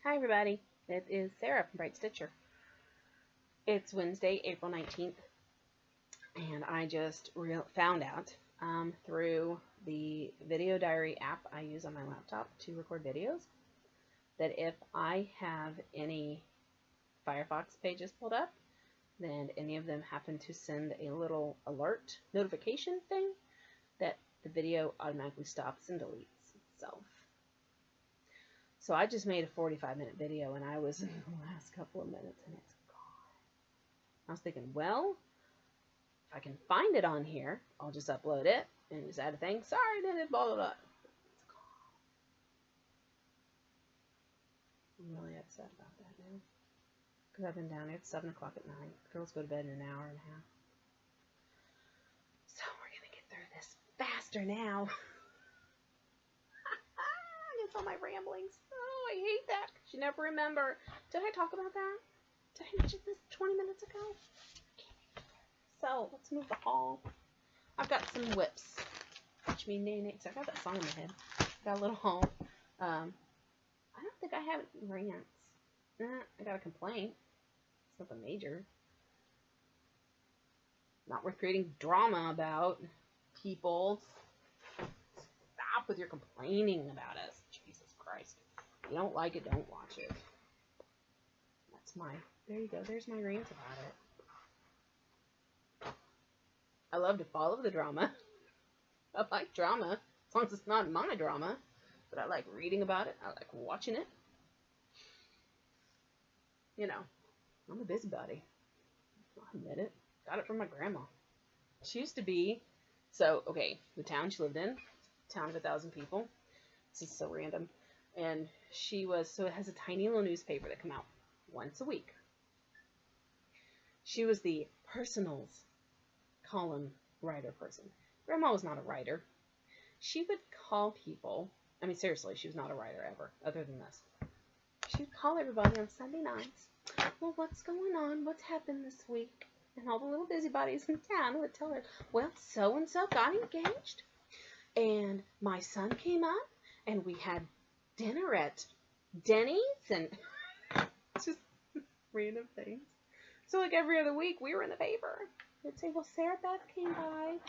Hi everybody, it is Sarah from Bright Stitcher. It's Wednesday, April 19th, and I just found out through the video diary app I use on my laptop to record videos that if I have any Firefox pages pulled up, then any of them happen to send a little alert notification thing that the video automatically stops and deletes itself. So I just made a 45-minute video, and I was in the last couple of minutes, and it's gone. I was thinking, well, if I can find it on here, I'll just upload it and just add a thing. Sorry, didn't blah, blah, blah. It's gone. I'm really upset about that now, because I've been down here at 7 o'clock at night. Girls go to bed in an hour and a half. So we're going to get through this faster now. All my ramblings. Oh, I hate that. You never remember. Did I talk about that? Did I mention this 20 minutes ago? So, let's move the haul. I've got some whips. Watch me nay-nays. I got that song in my head. Got a little haul. I don't think I have any rants. I got a complaint. It's nothing major. Not worth creating drama about people. Stop with your complaining about us. Jesus Christ. If you don't like it, don't watch it. That's my, there you go. There's my rant about it. I love to follow the drama. I like drama, as long as it's not my drama. But I like reading about it. I like watching it. You know, I'm a busybody. I'll admit it. Got it from my grandma. She used to be, so, okay, the town she lived in, town of 1,000 people. This is so random. And she was, so it has a tiny little newspaper that come out once a week. She was the personals column writer person. Grandma was not a writer. She would call people, I mean seriously, she was not a writer ever, other than this. She would call everybody on Sunday nights. Well, what's going on? What's happened this week? And all the little busybodies in town would tell her, well, so-and-so got engaged. And my son came up, and we had dinner at Denny's, and just random things. So, like, every other week, we were in the paper. They'd say, well, Sarah Beth came by.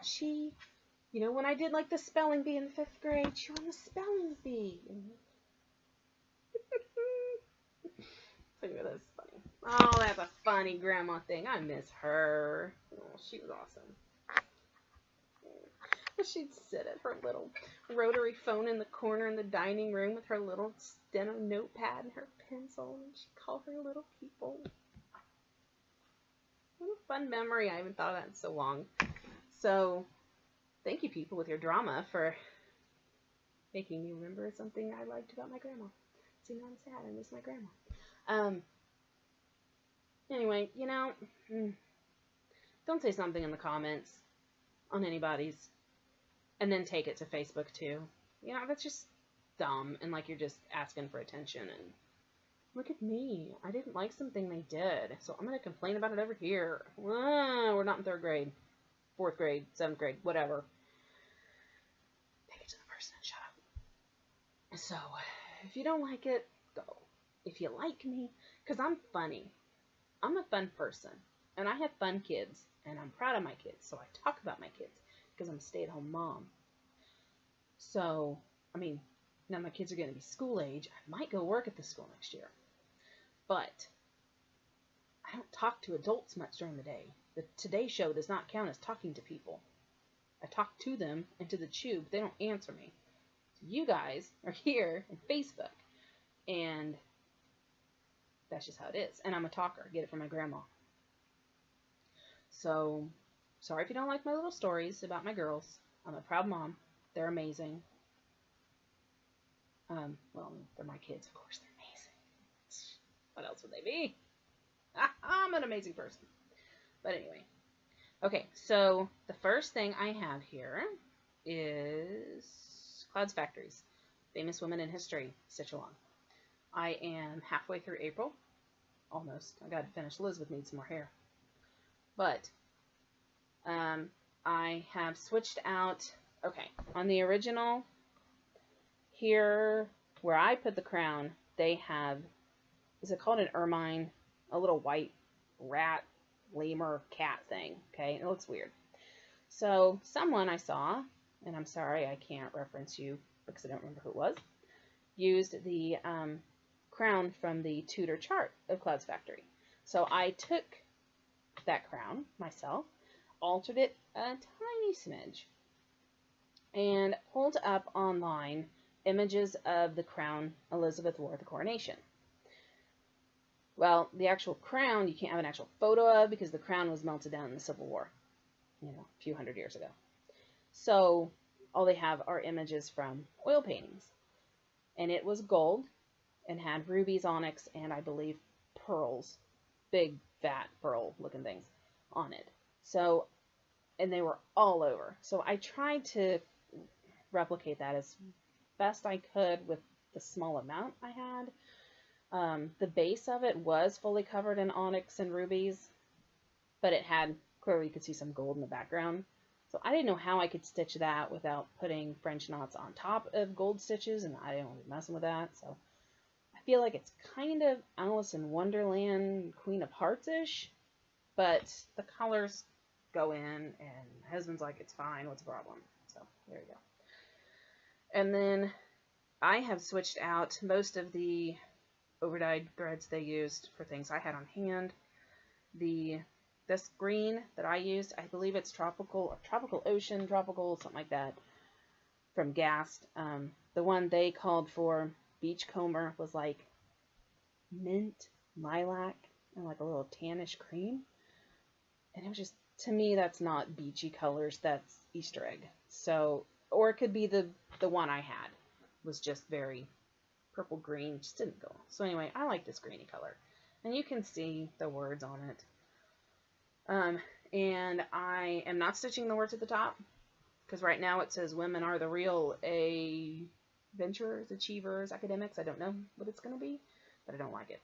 She, you know, when I did, like, the spelling bee in the 5th grade, she won the spelling bee. Anyway, that's funny. Oh, that's a funny grandma thing. I miss her. Oh, she was awesome. She'd sit at her little rotary phone in the corner in the dining room with her little steno notepad and her pencil, and she'd call her little people. What a fun memory. I haven't thought of that in so long. So, thank you, people, with your drama for making me remember something I liked about my grandma. See, now I'm sad. I miss my grandma. Anyway, you know, don't say something in the comments on anybody's and then take it to Facebook too. You know, that's just dumb, and like you're just asking for attention, and look at me. I didn't like something they did, so I'm going to complain about it over here. We're not in 3rd grade, 4th grade, 7th grade, whatever. Take it to the person and shut up. So, if you don't like it, go. If you like me, because I'm funny. I'm a fun person, and I have fun kids, and I'm proud of my kids, so I talk about my kids. Because I'm a stay-at-home mom. So, I mean, now my kids are going to be school age. I might go work at the school next year. But I don't talk to adults much during the day. The Today Show does not count as talking to people. I talk to them and to the tube. They don't answer me. So you guys are here on Facebook. And that's just how it is. And I'm a talker. Get it from my grandma. So, sorry if you don't like my little stories about my girls. I'm a proud mom. They're amazing. Well, they're my kids, of course. They're amazing. What else would they be? I'm an amazing person. But anyway. Okay, so the first thing I have here is Clouds Factories. Famous Women in History Stitch Along. I am halfway through April. Almost. I got to finish. Elizabeth needs some more hair. But I have switched out, okay, on the original, here where I put the crown, they have, is it called an ermine? A little white rat, lemur, cat thing. Okay, it looks weird. So someone I saw, and I'm sorry I can't reference you because I don't remember who it was, used the crown from the Tudor chart of Clouds Factory. So I took that crown myself, altered it a tiny smidge, and pulled up online images of the crown Elizabeth wore at the coronation. Well, the actual crown you can't have an actual photo of because the crown was melted down in the Civil War, you know, a few hundred years ago. So all they have are images from oil paintings. And it was gold and had rubies, onyx, and I believe pearls, big, fat pearl looking things on it. So, and they were all over. So I tried to replicate that as best I could with the small amount I had. The base of it was fully covered in onyx and rubies, but it had, clearly you could see some gold in the background. So I didn't know how I could stitch that without putting French knots on top of gold stitches, and I didn't want to be messing with that. So I feel like it's kind of Alice in Wonderland, Queen of Hearts-ish, but the colors go in, and my husband's like, it's fine, what's the problem? So there you go. And then I have switched out most of the overdyed threads they used for things I had on hand. This green that I used, I believe it's tropical ocean, tropical, something like that, from Gast. The one they called for, beachcomber, was like mint, lilac, and like a little tannish cream. And it was just, to me, that's not beachy colors, that's Easter egg. So, or it could be the one I had, was just very purple green, just didn't go. So anyway, I like this greeny color. And you can see the words on it. And I am not stitching the words at the top, because right now it says women are the real adventurers, achievers, academics. I don't know what it's going to be, but I don't like it,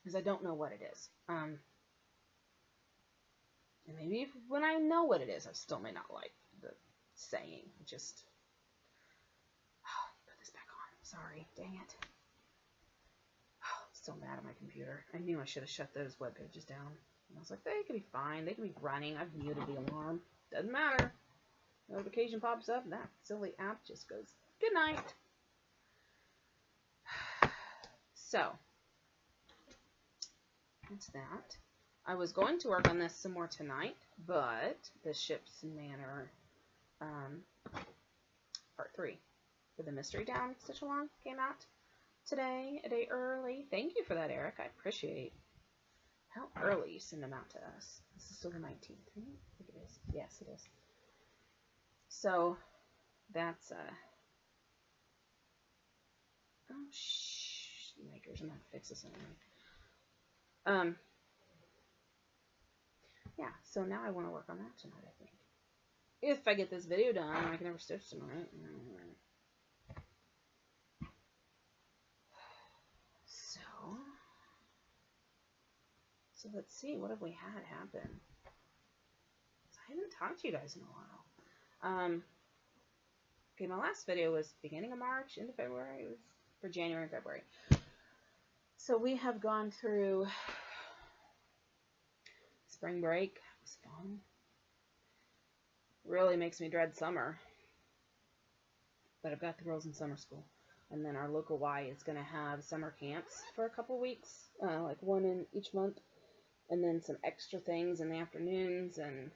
because I don't know what it is. And maybe when I know what it is, I still may not like the saying. Just, put this back on. Sorry, dang it. I'm so mad at my computer. I knew I should have shut those web pages down. And I was like, they can be fine. They can be running. I've muted the alarm. Doesn't matter. Notification pops up, and that silly app just goes, good night. So, that's that. I was going to work on this some more tonight, but the Ship's Manor Part 3 for the Mystery Down Stitch Along came out today, a day early. Thank you for that, Eric. I appreciate how early you send them out to us. This is still the 19th, right? I think it is. Yes, it is. So, that's, oh, shh, makers, I'm going to fix this anyway. Yeah, so now I want to work on that tonight, I think. If I get this video done, I can never stitch tonight. So let's see, what have we had happen? I haven't talked to you guys in a while. Okay, my last video was beginning of March, into February. It was for January and February. So we have gone through spring break. It was fun. Really makes me dread summer. But I've got the girls in summer school. And then our local Y is going to have summer camps for a couple weeks, like one in each month. And then some extra things in the afternoons, and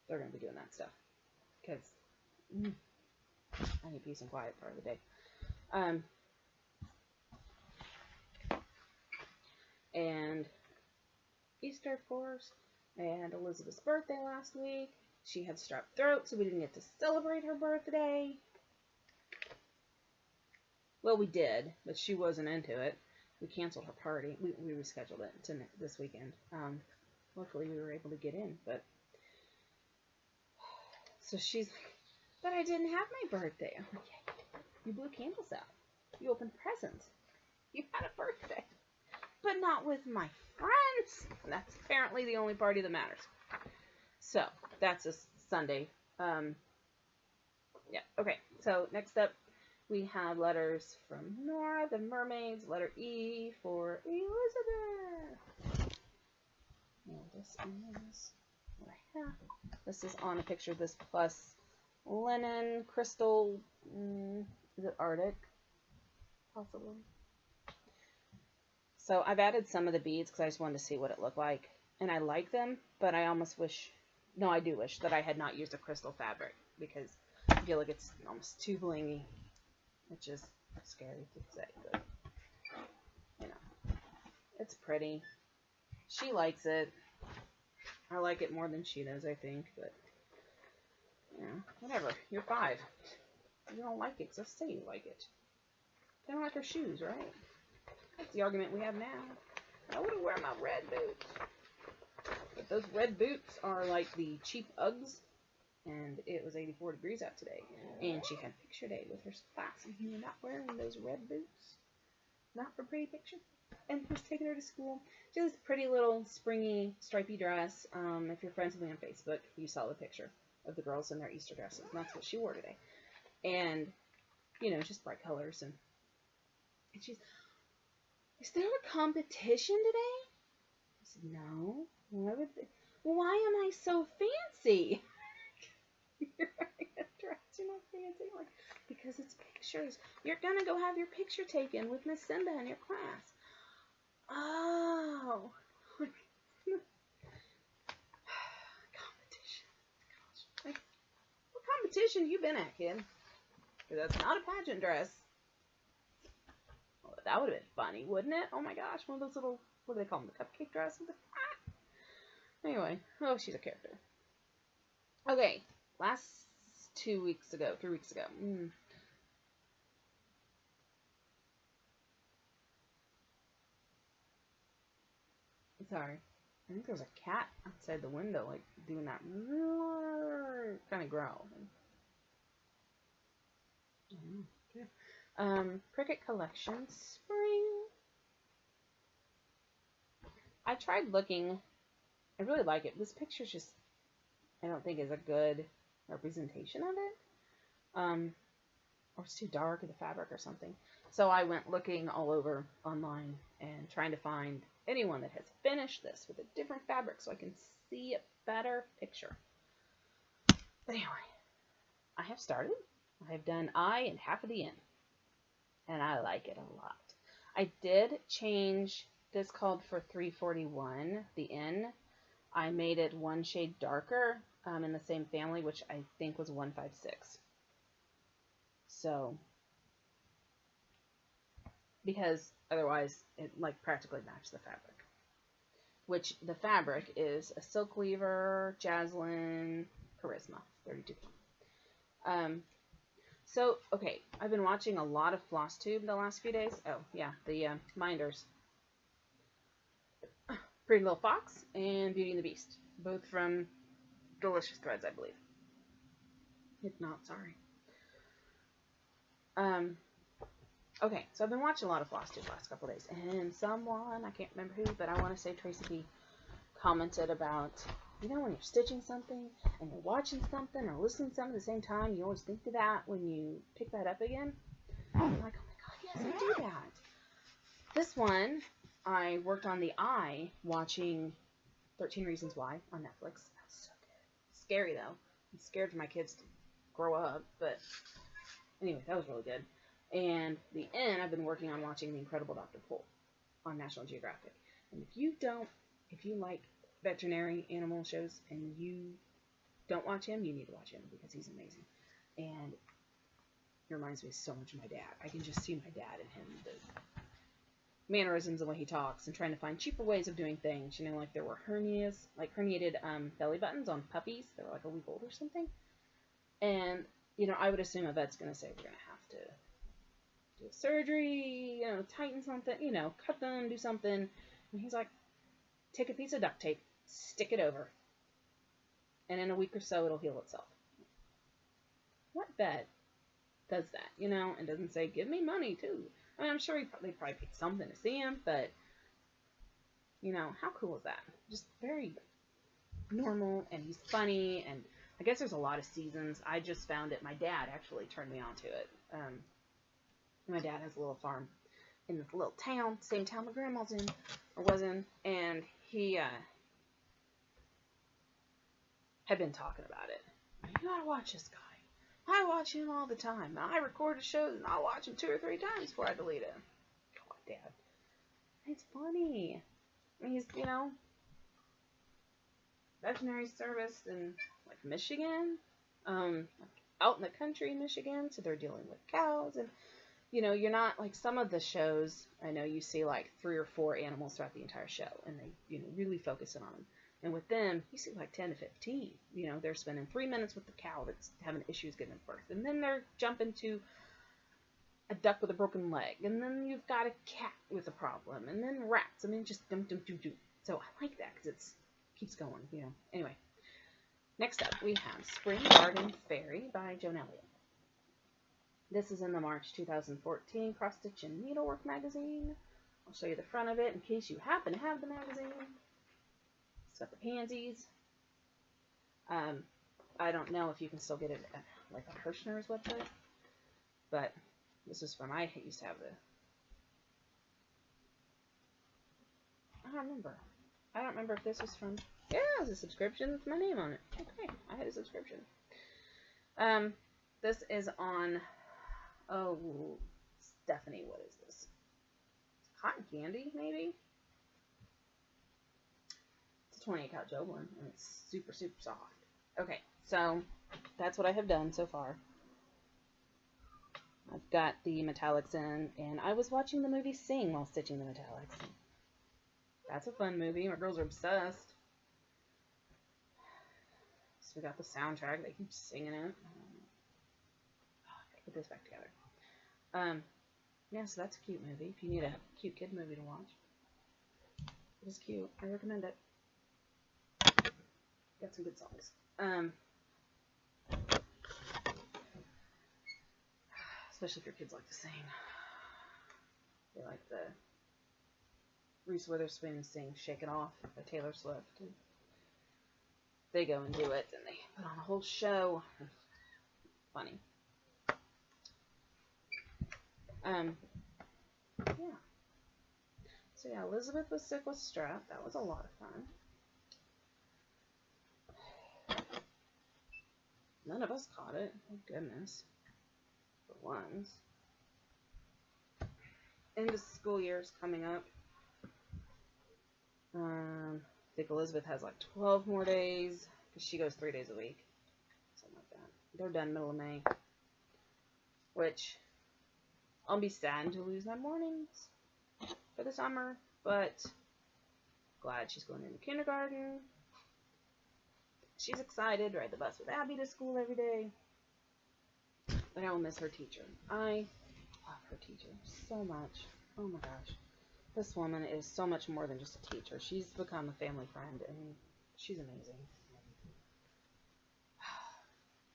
they're going to be doing that stuff. Because I need peace and quiet part of the day. And Easter, of course, and Elizabeth's birthday last week. She had strep throat, so we didn't get to celebrate her birthday. Well, we did, but she wasn't into it. We canceled her party. We rescheduled it to this weekend. Luckily, we were able to get in, but so she's like, but I didn't have my birthday. I'm like, yeah, you blew candles out. You opened presents. You had a birthday, but not with my friends. And that's apparently the only party that matters. So that's a Sunday. Yeah. Okay. So next up, We have letters from Nora, the mermaids, letter E for Elizabeth. And this is what I have. This is on a picture of this plus linen, crystal, is it Arctic? Possibly. So I've added some of the beads because I just wanted to see what it looked like. And I like them, but I almost wish, no, I do wish that I had not used a crystal fabric because I feel like it's almost too blingy, which is scary to say, but, you know, it's pretty. She likes it. I like it more than she does, I think, but, you know, whatever. You're 5. You don't like it, so say you like it. Kind of like her shoes, right? That's the argument we have now. I wouldn't wear my red boots. But those red boots are like the cheap Uggs. And it was 84 degrees out today. And she had picture day with her class. And you're not wearing those red boots. Not for pretty picture. And was taking her to school. She has this pretty little springy stripy dress. If you're friends with me on Facebook, you saw the picture of the girls in their Easter dresses. And that's what she wore today. And, you know, just bright colors. And she's... Is there a competition today? I said, no. Why am I so fancy? You're not fancy. Like, because it's pictures. You're going to go have your picture taken with Miss Simba in your class. Oh. Competition. Gosh. Like, what competition you been at, kid? Because that's not a pageant dress. That would have been funny, wouldn't it? Oh my gosh, one of those little, what do they call them, the cupcake dresses? Anyway, oh, she's a character. Okay, last 3 weeks ago. Sorry. I think there's a cat outside the window, like, doing that kind of growl. Cricket Collection Spring. I tried looking. I really like it. This picture's just, I don't think is a good representation of it. Or it's too dark, or the fabric or something. So I went looking all over online and trying to find anyone that has finished this with a different fabric so I can see a better picture. But anyway, I have started. I have done I and half of the N. And I like it a lot. I did change, this called for 341, the N. I made it one shade darker in the same family, which I think was 156. So, because otherwise it like practically matched the fabric. Which the fabric is a silk weaver, Jaslyn, Charisma, 32. So, okay, I've been watching a lot of Flosstube the last few days. Oh, yeah, the Minders. Pretty Little Fox and Beauty and the Beast. Both from Delicious Threads, I believe. If not, sorry. Okay, so I've been watching a lot of Flosstube the last couple days. And someone, I can't remember who, but I want to say Tracy B, commented about, you know, when you're stitching something and you're watching something or listening to something at the same time, you always think of that when you pick that up again. I'm like, oh my god, yes, I do that. This one, I worked on the eye watching 13 Reasons Why on Netflix. That's so good. Scary, though. I'm scared for my kids to grow up, but anyway, that was really good. And the N, I've been working on watching The Incredible Dr. Pol on National Geographic. And if you like veterinary animal shows and you don't watch him, you need to watch him because he's amazing. And he reminds me so much of my dad. I can just see my dad in him, the mannerisms, the way he talks, and trying to find cheaper ways of doing things. You know, like there were herniated belly buttons on puppies that were like a week old or something. And, you know, I would assume a vet's going to say we're going to have to do a surgery, you know, tighten something, you know, cut them, do something. And he's like, take a piece of duct tape, stick it over, and in a week or so it'll heal itself. What vet does that, you know, and doesn't say, give me money too? I mean, I'm sure they probably paid something to see him, but, you know, how cool is that? Just very normal, and he's funny, and I guess there's a lot of seasons. I just found it, my dad actually turned me on to it. My dad has a little farm in this little town, same town my grandma's in, or was in, and he had been talking about it. You gotta watch this guy. I watch him all the time. I record his shows and I'll watch him 2 or 3 times before I delete it. God, Dad. It's funny. He's, veterinary service in, like, Michigan. Out in the country in Michigan. So they're dealing with cows. And, you're not, like, some of the shows, I know you see, like, 3 or 4 animals throughout the entire show. And they, really focus in on them. And with them, you see like 10 to 15. They're spending 3 minutes with the cow that's having issues giving birth. And then they're jumping to a duck with a broken leg. And then you've got a cat with a problem. And then rats. I mean, just dum dum dum dum. So I like that because it keeps going, Anyway, next up we have Spring Garden Fairy by Joan Elliott. This is in the March 2014 Cross Stitch and Needlework magazine. I'll show you the front of it in case you happen to have the magazine. It's got the pansies. I don't know if you can still get it at, like, on Hirschner's website, but this is from, I used to have I don't remember if this was from, yeah, it was a subscription with my name on it. Okay, I had a subscription. This is on, Stephanie, what is this? Cotton candy, maybe? 28 count Joblin, and it's super, super soft. Okay, so that's what I have done so far. I've got the metallics in, and I was watching the movie Sing while stitching the metallics. That's a fun movie. My girls are obsessed. So we got the soundtrack. They keep singing it. Gotta put this back together. Yeah, so that's a cute movie. If you need a cute kid movie to watch, it is cute. I recommend it. Got some good songs. Especially if your kids like to sing. They like the Reese Witherspoon sing Shake It Off by Taylor Swift. And they go and do it, and they put on a whole show. Funny. Yeah. So yeah, Elizabeth was sick with strep. That was a lot of fun. None of us caught it. Thank goodness. For once. End of school year is coming up. I think Elizabeth has like 12 more days. Because she goes 3 days a week. Something like that. They're done middle of May. Which, I'll be sad to lose my mornings for the summer. But, glad she's going into kindergarten. She's excited to ride the bus with Abby to school every day. But I will miss her teacher. I love her teacher so much. Oh my gosh. This woman is so much more than just a teacher. She's become a family friend, and she's amazing.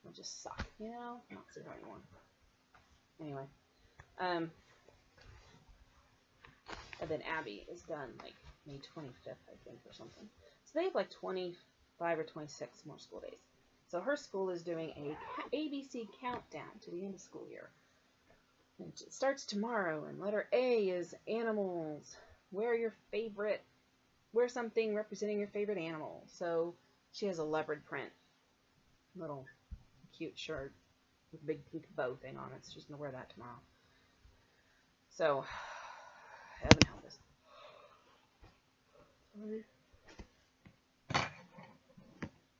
I'll just suck, Not see her anymore. Anyway. And then Abby is done, like, May 25th, I think, or something. So they have, like, 25 or 26 more school days. So her school is doing a ABC countdown to the end of school year. And it starts tomorrow, and letter A is animals. Wear something representing your favorite animal. So she has a leopard print little cute shirt with a big pink bow thing on it. So she's going to wear that tomorrow. So, heaven help us. Sorry.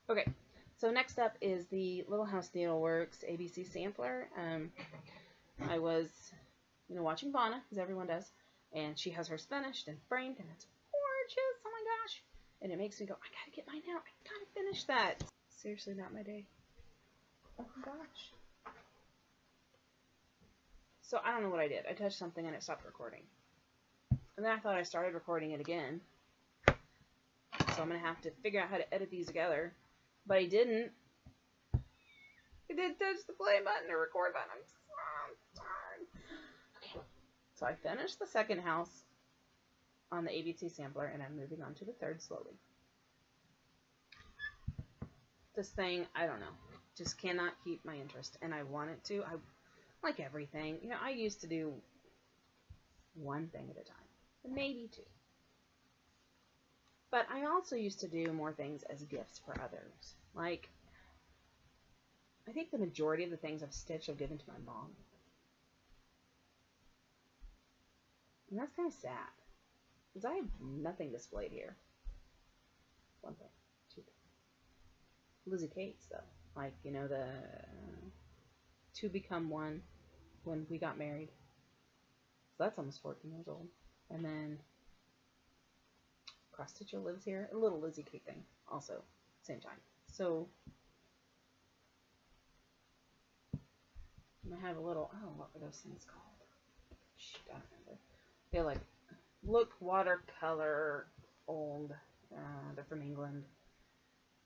Okay, so next up is the Little House Needleworks ABC sampler. I was, watching Vonna, as everyone does, and she has hers finished and framed, and it's gorgeous. Oh my gosh! And it makes me go, I gotta get mine now. I gotta finish that. Seriously, not my day. Oh my gosh. So I don't know what I did. I touched something and it stopped recording. And then I thought I started recording it again. So I'm gonna have to figure out how to edit these together. But I didn't. I did touch the play button or record button. I'm so sorry. Okay. So I finished the second house on the ABC sampler, and I'm moving on to the third slowly. This thing, I don't know, just cannot keep my interest, and I want it to. like everything, you know, I used to do one thing at a time, maybe two. But I also used to do more things as gifts for others. Like, I think the majority of the things I've stitched I've given to my mom. And that's kind of sad. Because I have nothing displayed here. One thing. Two things. Lizzie Kate's, though. Like, you know, the two become one when we got married. So that's almost 14 years old. And then Cross Stitcher lives here. A little Lizzie Kate thing. Also, same time. So I have a little, oh, what were those things called? Shoot, I don't remember. They're like, look watercolor old. They're from England.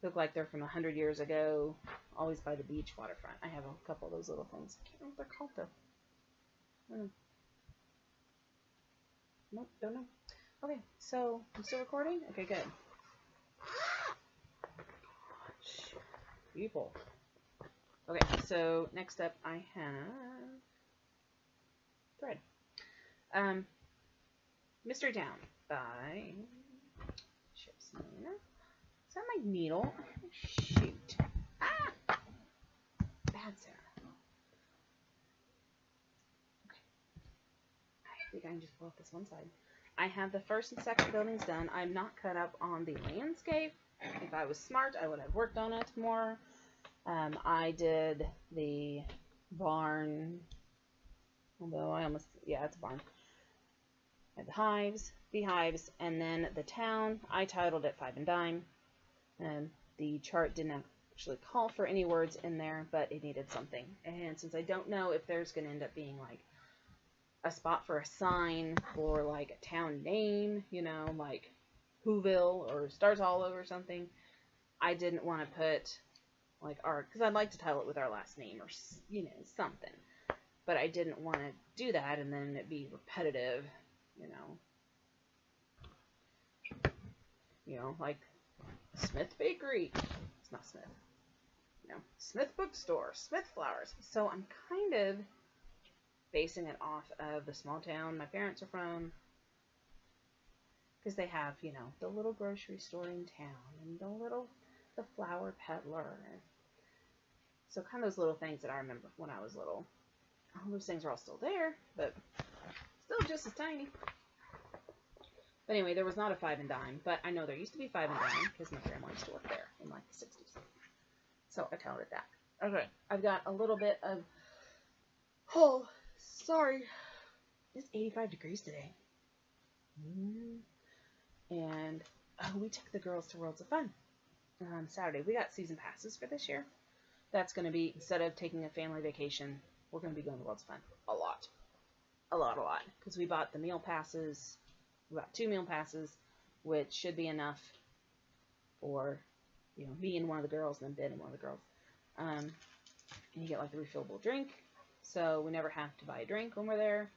Look like they're from 100 years ago. Always by the beach waterfront. I have a couple of those little things. I can't remember what they're called though. Nope, don't know. Okay, so I'm still recording? Okay, good. People. Okay, so next up I have thread. Mystery Town by Chips Nina. Is that my needle? Shoot. Ah! Bad Sarah. Okay. I think I can just pull up this one side. I have the first and second buildings done. I'm not cut up on the landscape. If I was smart, I would have worked on it more. I did the barn, although I almost, yeah, it's a barn. I had the hives, beehives, and then the town. I titled it 5 and Dime. The chart didn't actually call for any words in there, but it needed something. And since I don't know if there's going to end up being like a spot for a sign or like a town name, you know, like Whoville or Stars Hollow or something, I didn't want to put like our, because I'd like to title it with our last name or, you know, something. But I didn't want to do that and then it be repetitive, you know, like Smith Bakery. It's not Smith. You know, Smith Bookstore, Smith Flowers. So I'm kind of basing it off of the small town my parents are from. Because they have, you know, the little grocery store in town and the flower peddler. So kind of those little things that I remember when I was little. All those things are all still there, but still just as tiny. But anyway, there was not a 5 and Dime, but I know there used to be 5 and Dime because my grandma used to work there in like the 60s. So I titled it that. Okay, I've got a little bit of, oh, sorry. It's 85 degrees today. And we took the girls to Worlds of Fun on Saturday. We got season passes for this year. That's going to be, instead of taking a family vacation, we're going to be going to Worlds of Fun a lot. A lot. Because we bought the meal passes. We bought 2 meal passes, which should be enough for, you know, me and one of the girls, and then Ben and one of the girls. And you get like the refillable drink. So we never have to buy a drink when we're there.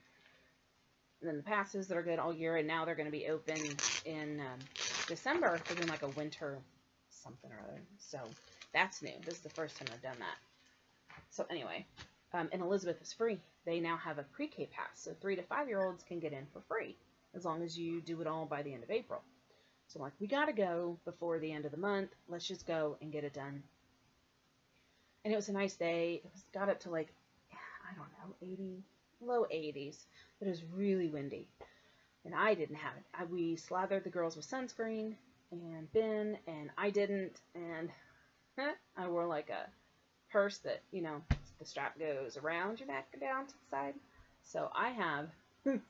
And then the passes that are good all year, and now they're going to be open in December. They're doing like a winter something or other. So that's new. This is the first time I've done that. So anyway, and Elizabeth is free. They now have a pre-K pass, so 3 to 5-year-olds can get in for free as long as you do it all by the end of April. So I'm like, we got to go before the end of the month. Let's just go and get it done. And it was a nice day. It got up to like, I don't know, 80, low 80s. But it was really windy. And I didn't have it. We slathered the girls with sunscreen, and Ben, and I didn't. And I wore like a purse that, you know, the strap goes around your neck and down to the side. So I have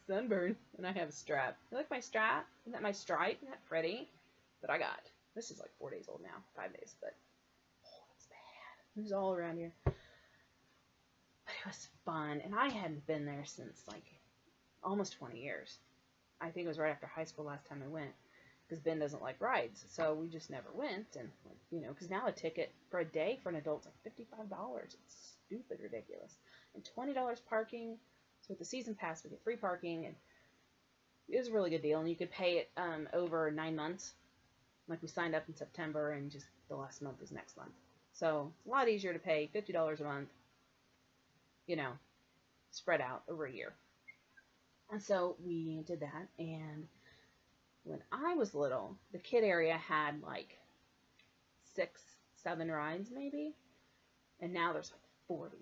sunburn, and I have a strap. You like my strap? Isn't that my stripe? Isn't that pretty? That I got. This is like 4 days old now. 5 days, but oh, it's bad. It was all around here. But it was fun, and I hadn't been there since like almost 20 years. I think it was right after high school last time I went, because Ben doesn't like rides, so we just never went. And you know, because now a ticket for a day for an adult is like $55. It's stupid ridiculous. And $20 parking. So with the season pass, we get free parking, and it was a really good deal. And you could pay it over 9 months. Like we signed up in September, and just the last month is next month. So it's a lot easier to pay $50 a month, you know, spread out over a year. And so we did that. And when I was little, the kid area had like 6, 7 rides maybe. And now there's like 40.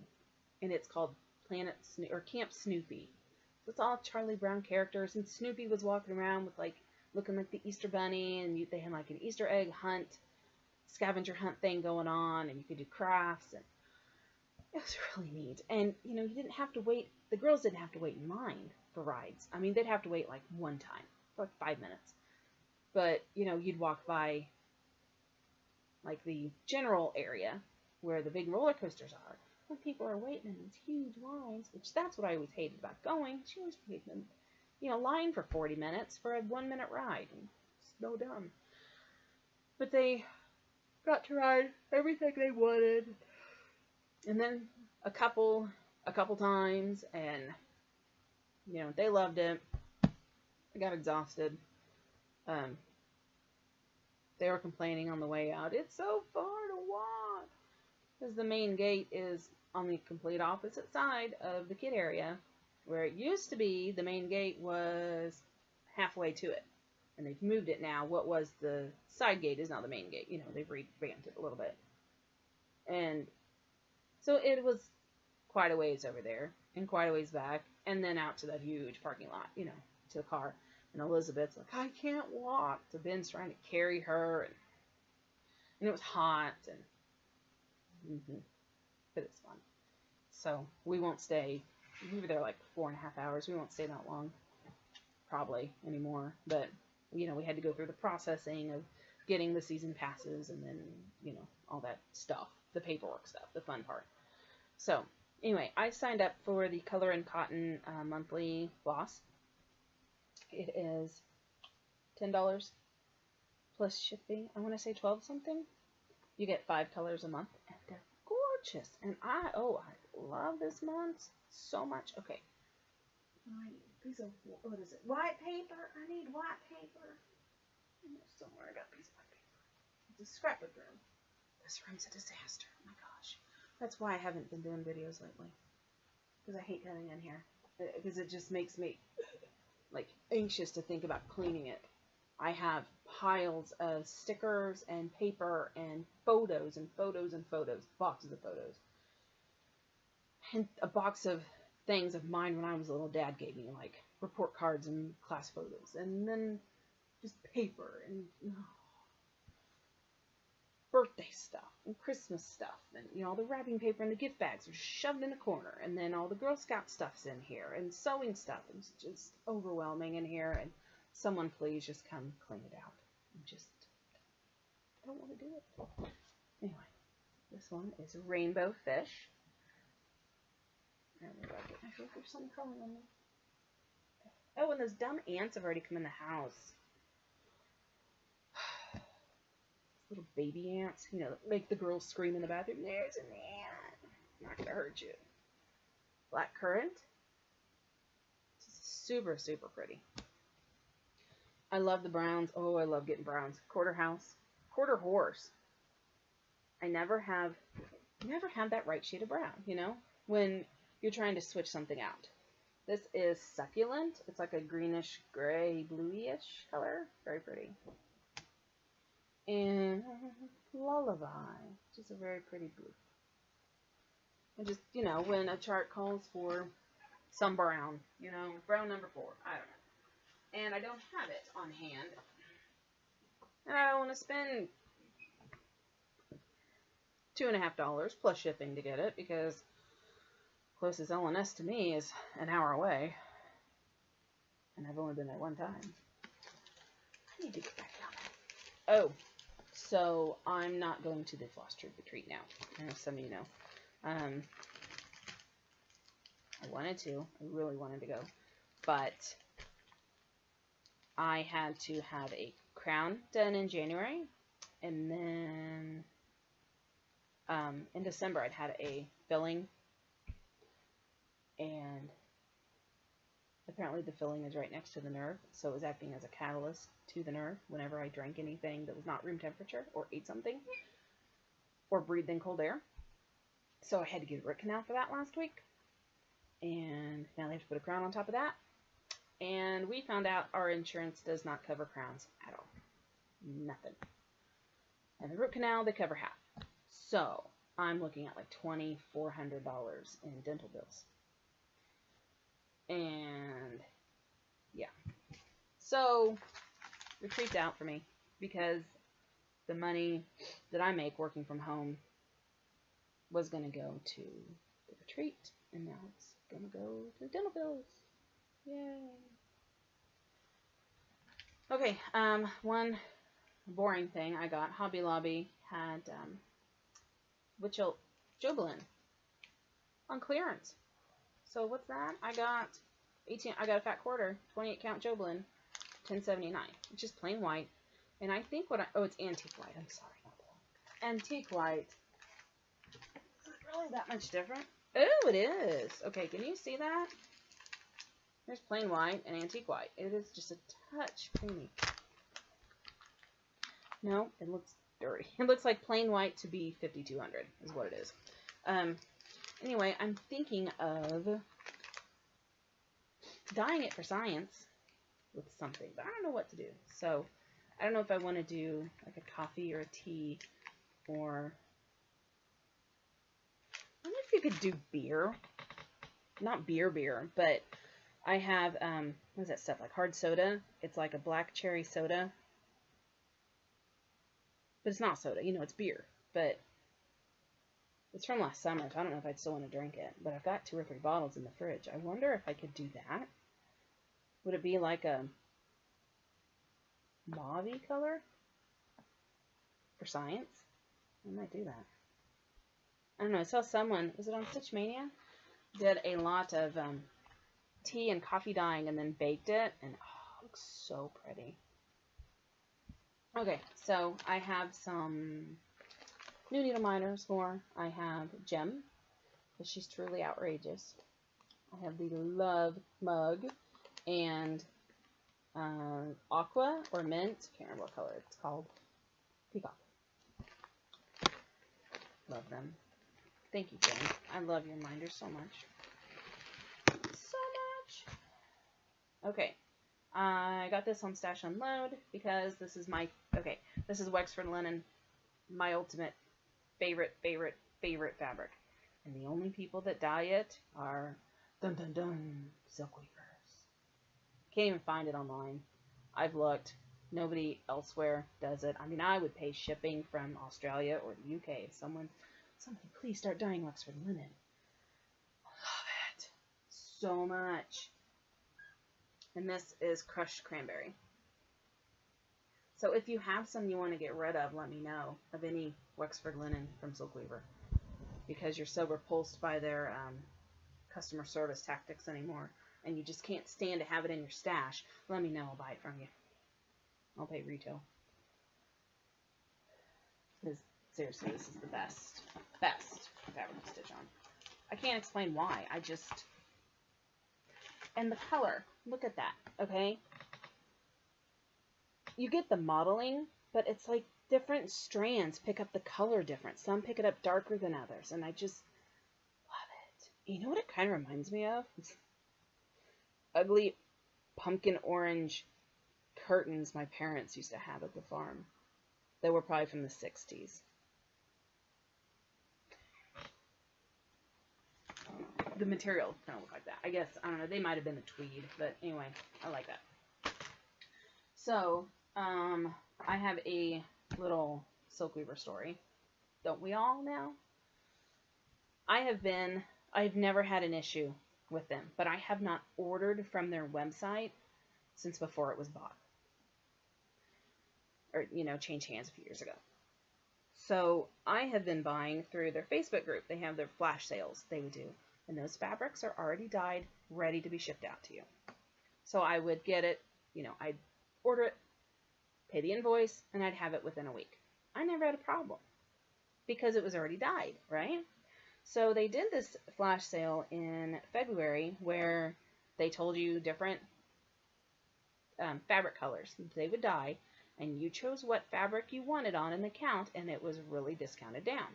And it's called Camp Snoopy. So it's all Charlie Brown characters. And Snoopy was walking around with like, looking like the Easter Bunny. And they had like an Easter egg hunt, scavenger hunt thing going on. And you could do crafts. And it was really neat. And, you know, you didn't have to wait. The girls didn't have to wait in line for rides. I mean, they'd have to wait like one time for like 5 minutes. But, you know, you'd walk by like the general area where the big roller coasters are. When people are waiting in these huge lines, which that's what I always hated about going. She always waiting in, you know, line for 40 minutes for a 1-minute ride. And it's so dumb. But they got to ride everything they wanted. And then a couple times, and, you know, they loved it. I got exhausted. They were complaining on the way out. It's so far to walk. Because the main gate is on the complete opposite side of the kid area. Where it used to be, the main gate was halfway to it. And they've moved it now. What was the side gate is now the main gate. You know, they've revamped it a little bit. And so it was quite a ways over there. And quite a ways back. And then out to that huge parking lot, you know, to the car. And Elizabeth's like, I can't walk. So Ben's trying to carry her. And it was hot. And but it's fun. So we won't stay. We were there like 4.5 hours. We won't stay that long. Probably anymore. But, you know, we had to go through the processing of getting the season passes. And then, you know, all that stuff. The paperwork stuff. The fun part. So, anyway, I signed up for the Color and Cotton monthly floss. It is $10 plus shipping. I want to say 12 something. You get 5 colors a month, and they're gorgeous. And I love this month so much. Okay, I need a piece of, what is it? White paper. I need white paper. Somewhere I got a piece of white paper. It's a scrapbook room. This room's a disaster. Oh my gosh. That's why I haven't been doing videos lately. Because I hate coming in here. Because it just makes me like anxious to think about cleaning it. I have piles of stickers and paper and photos and photos and photos, boxes of photos, and a box of things of mine when I was a little. Dad gave me like report cards and class photos, and then just paper and birthday stuff and Christmas stuff, and you know, all the wrapping paper and the gift bags are shoved in a corner, and then all the Girl Scout stuff's in here, and sewing stuff. It's just overwhelming in here, and someone please just come clean it out. I don't want to do it. Anyway, this one is Rainbow Fish. I think there's something crawling on me. Oh, and those dumb ants have already come in the house. Little baby ants, you know, that make the girls scream in the bathroom. There's an ant. Not gonna hurt you. Black currant. Super, super pretty. I love the browns. Oh, I love getting browns. Quarter house. Quarter horse. I never have that right shade of brown, you know, when you're trying to switch something out. This is succulent. It's like a greenish, gray, bluish color. Very pretty. And Lullaby, which is a very pretty blue. And just, you know, when a chart calls for some brown, you know, brown number 4, I don't know. And I don't have it on hand. And I don't want to spend $2.50 plus shipping to get it, because closest L&S to me is an hour away. And I've only been there one time. I need to get back down there. Oh. So, I'm not going to the Flosstube retreat now. I know some of you know. I wanted to. I really wanted to go. But I had to have a crown done in January. And then in December, I'd had a filling. And apparently the filling is right next to the nerve, so it was acting as a catalyst to the nerve whenever I drank anything that was not room temperature, or ate something, or breathed in cold air. So I had to get a root canal for that last week. And now they have to put a crown on top of that. And we found out our insurance does not cover crowns at all. Nothing. And the root canal, they cover half. So I'm looking at like $2,400 in dental bills. And yeah. So it freaked out for me because the money that I make working from home was going to go to the retreat. And now it's going to go to dental bills. Yay. Okay, one boring thing I got. Hobby Lobby had Witchel Joblin on clearance. So what's that? I got a fat quarter, 28 count Joblin, $10.79, which is plain white. And I think it's antique white. I'm sorry, not black. Antique white. Is it really that much different? Oh, it is. Okay, can you see that? There's plain white and antique white. It is just a touch creamy. No, it looks dirty. It looks like plain white to be 5,200 is what it is. Anyway, I'm thinking of dyeing it for science with something, but I don't know what to do. So I don't know if I want to do like a coffee or a tea, or I wonder if you could do beer. Not beer, but I have, what is that stuff, like hard soda? It's like a black cherry soda. But it's not soda, you know, it's beer. But it's from last summer, so I don't know if I'd still want to drink it. But I've got 2 or 3 bottles in the fridge. I wonder if I could do that. Would it be like a mauve-y color? For science? I might do that. I don't know, I saw someone, was it on Stitch Mania? Did a lot of tea and coffee dyeing and then baked it, and oh, it looks so pretty. Okay, so I have some new needle miners more. I have Gem, because she's truly outrageous. I have the Love mug, and Aqua or Mint, can't remember what color it's called. Peacock. Love them. Thank you, Jen. I love your minders so much. Okay, I got this on Stash Unload because this is this is Wexford linen, my ultimate favorite fabric. And the only people that dye it are silk weavers. Can't even find it online. I've looked. Nobody elsewhere does it. I mean, I would pay shipping from Australia or the UK if somebody please start dyeing Wexford linen. I love it so much. And this is crushed cranberry. So if you have some you want to get rid of, let me know of any Wexford linen from Silk Weaver. Because you're so repulsed by their customer service tactics anymore, and you just can't stand to have it in your stash, let me know. I'll buy it from you. I'll pay retail. Because seriously, this is the best fabric to stitch on. I can't explain why. And the color, look at that, okay? You get the modeling, but it's like different strands pick up the color different. Some pick it up darker than others, and I just love it. You know what it kind of reminds me of? It's ugly pumpkin orange curtains my parents used to have at the farm. They were probably from the 60s. The material kind of looked like that. I guess, I don't know, they might have been a tweed, but anyway, I like that. So, I have a little Silk Weaver story. Don't we all now? I've never had an issue with them, but I have not ordered from their website since before it was bought. Or, you know, changed hands a few years ago. So, I have been buying through their Facebook group. They have their flash sales they would do. And those fabrics are already dyed, ready to be shipped out to you. So I would get it, you know, I'd order it, pay the invoice, and I'd have it within a week. I never had a problem because it was already dyed, right? So they did this flash sale in February where they told you different fabric colors they would dye, and you chose what fabric you wanted on an account, and it was really discounted down.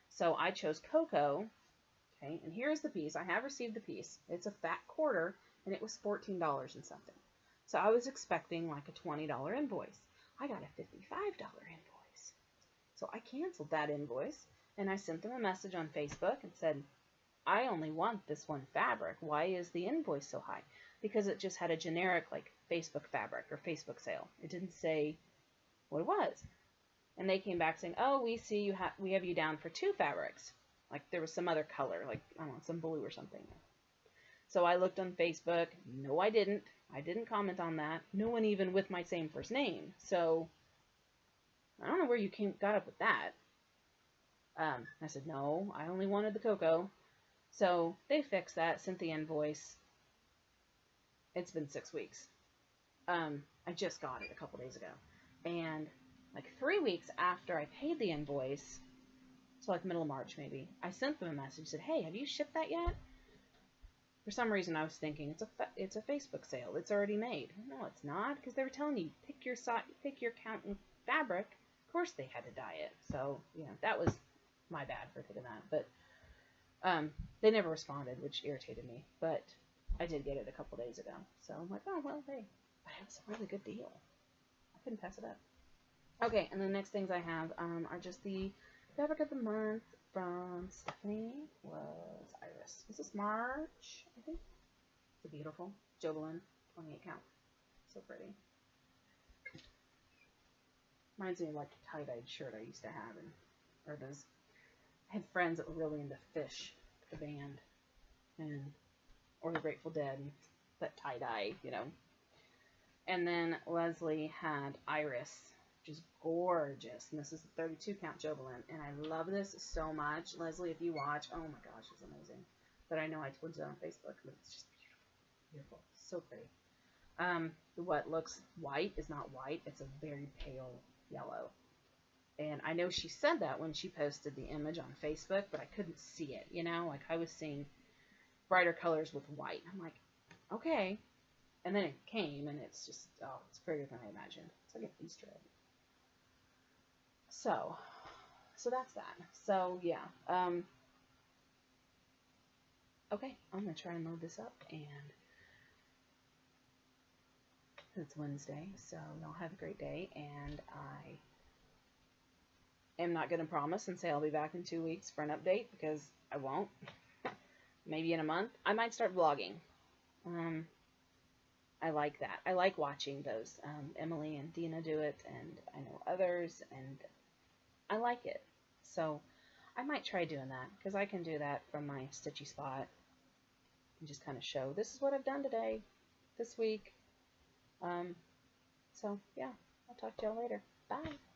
So I chose Cocoa, Okay, and here's the piece. I have received the piece. It's a fat quarter, and it was $14 and something. So I was expecting like a $20 invoice. I got a $55 invoice. So I canceled that invoice, and I sent them a message on Facebook and said, I only want this one fabric. Why is the invoice so high? Because it just had a generic like Facebook fabric or Facebook sale. It didn't say what it was. And they came back saying, oh, we see we have you down for 2 fabrics. Like there was some other color, like I don't know, some blue or something. So I looked on Facebook. No, I didn't. I didn't comment on that. No one even with my same first name. So I don't know where you got up with that. I said, no, I only wanted the cocoa. So they fixed that, sent the invoice. It's been 6 weeks. I just got it a couple days ago. And like 3 weeks after I paid the invoice, so like middle of March maybe, I sent them a message, said, hey, have you shipped that yet? For some reason I was thinking it's a Facebook sale. It's already made. No, it's not, because they were telling you pick your count and fabric. Of course they had to dye it. So, you know, that was my bad for thinking that. But they never responded, which irritated me. But I did get it a couple days ago. So I'm like, oh, well, hey. But it was a really good deal. I couldn't pass it up. Okay, and the next things I have are just the fabric of the month from Stephanie was Iris. This is March, I think. It's a beautiful Jobelin 28 count. So pretty. Reminds me of like a tie-dyed shirt I used to have, or those. I had friends that were really into Fish, the band, or the Grateful Dead, that tie-dye, you know. And then Leslie had Iris, which is gorgeous. And this is the 32 count Jobelin. And I love this so much. Leslie, if you watch, oh my gosh, it's amazing. But I know I told you on Facebook, but it's just beautiful. Beautiful. So pretty. What looks white is not white. It's a very pale yellow. And I know she said that when she posted the image on Facebook, but I couldn't see it, you know? Like I was seeing brighter colors with white. I'm like, okay. And then it came, and it's just, oh, it's prettier than I imagined. It's like an Easter egg. So that's that. So, yeah. Okay, I'm going to try and load this up, and it's Wednesday, so y'all have a great day, and I am not going to promise and say I'll be back in 2 weeks for an update, because I won't. Maybe in a month. I might start vlogging. I like that. I like watching those. Emily and Dina do it, and I know others, and I like it. So I might try doing that, because I can do that from my stitchy spot and just kind of show, this is what I've done today, this week. So yeah, I'll talk to y'all later. Bye.